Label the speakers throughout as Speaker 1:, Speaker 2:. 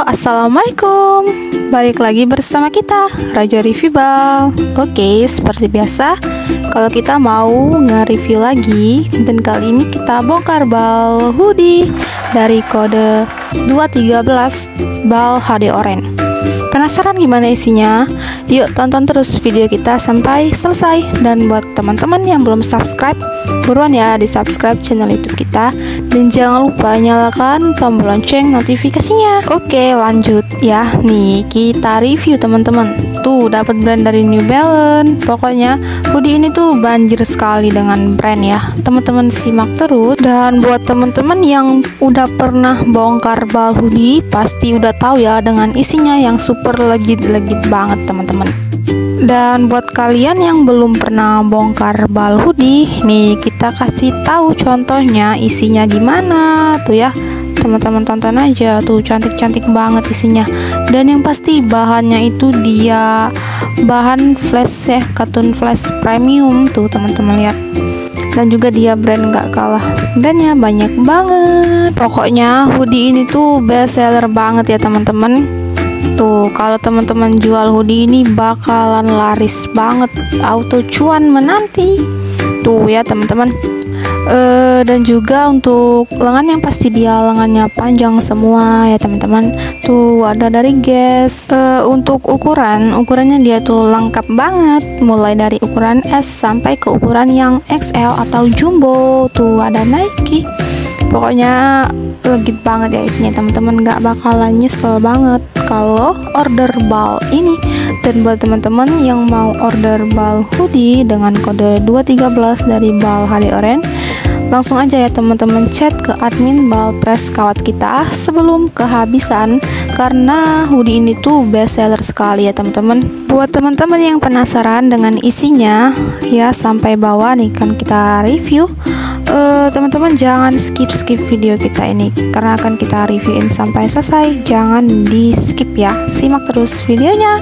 Speaker 1: Assalamualaikum. Balik lagi bersama kita, Raja Review Bal. Oke, seperti biasa, kalau kita mau nge-review lagi, dan kali ini kita bongkar bal hoodie dari kode 213 Bal HD Orange. Penasaran gimana isinya? Yuk tonton terus video kita sampai selesai. Dan buat teman-teman yang belum subscribe, buruan ya di subscribe channel YouTube kita, dan jangan lupa nyalakan tombol lonceng notifikasinya. Oke, lanjut ya. Nih kita review teman-teman. Tuh dapat brand dari New Balance. Pokoknya hoodie ini tuh banjir sekali dengan brand ya. Teman-teman simak terus. Dan buat teman-teman yang udah pernah bongkar bal hoodie, pasti udah tahu ya dengan isinya yang super legit banget teman-teman. Dan buat kalian yang belum pernah bongkar bal hoodie, nih kita kasih tahu contohnya isinya gimana tuh ya. Teman-teman tonton aja tuh, cantik-cantik banget isinya. Dan yang pasti bahannya itu dia bahan flash ya, katun flash premium tuh teman-teman lihat. Dan juga dia brand gak kalah brandnya, banyak banget. Pokoknya hoodie ini tuh best seller banget ya teman-teman. Tuh kalau teman-teman jual hoodie ini bakalan laris banget, auto cuan menanti tuh ya teman-teman. Dan juga untuk lengan yang pasti dia lengannya panjang semua ya teman-teman. Tuh ada dari Guess. Untuk ukurannya dia tuh lengkap banget, mulai dari ukuran S sampai ke ukuran yang XL atau jumbo. Tuh ada Nike. Pokoknya legit banget ya isinya teman-teman, nggak bakalan nyesel banget kalau order bal ini. Dan buat teman-teman yang mau order bal hoodie dengan kode 213 dari Bal HD Orange, langsung aja ya teman-teman chat ke admin Bal Press Kawat kita sebelum kehabisan, karena hoodie ini tuh best seller sekali ya teman-teman. Buat teman-teman yang penasaran dengan isinya ya, sampai bawah nih kan kita review. Teman-teman jangan skip video kita ini, karena akan kita reviewin sampai selesai. Jangan di skip ya, simak terus videonya.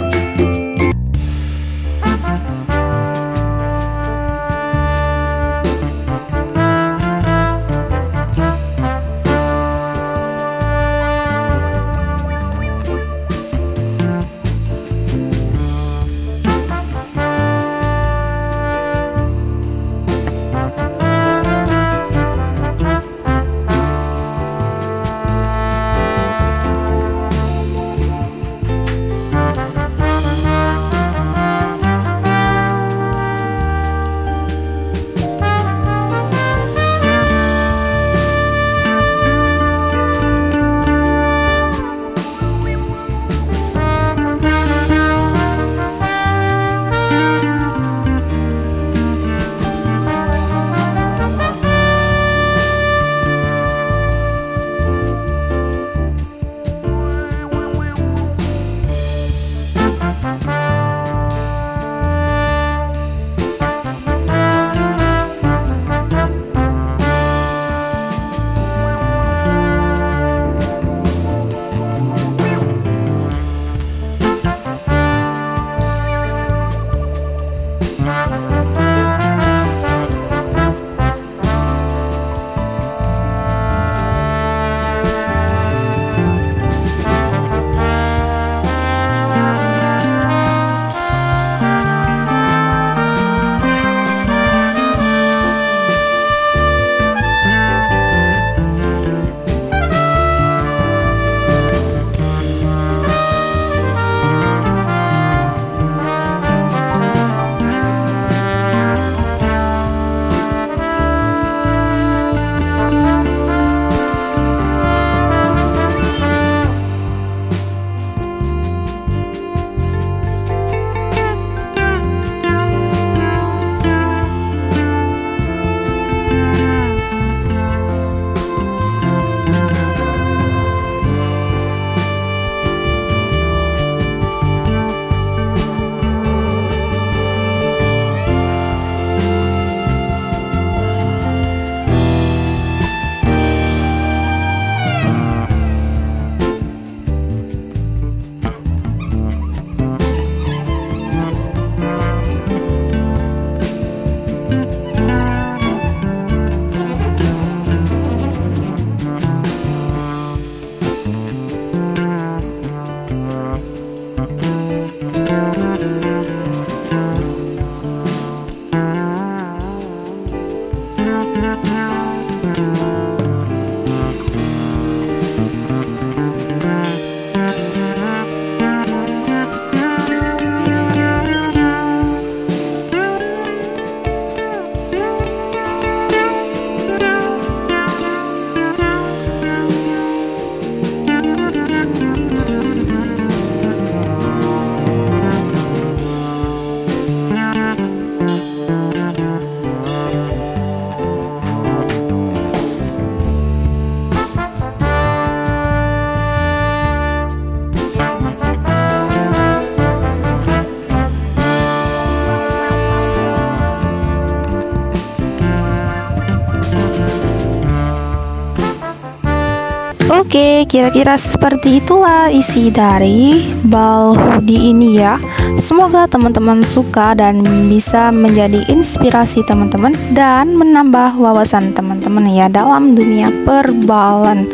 Speaker 1: Oke, kira-kira seperti itulah isi dari bal hoodie ini ya. Semoga teman-teman suka dan bisa menjadi inspirasi teman-teman dan menambah wawasan teman-teman ya dalam dunia perbalan.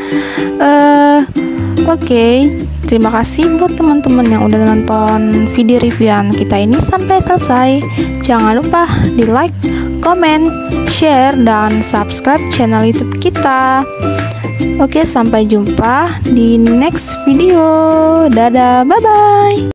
Speaker 1: Oke, terima kasih buat teman-teman yang udah nonton video reviewan kita ini sampai selesai. Jangan lupa di like, comment, share, dan subscribe channel YouTube kita. Oke, sampai jumpa di next video. Dadah, bye-bye.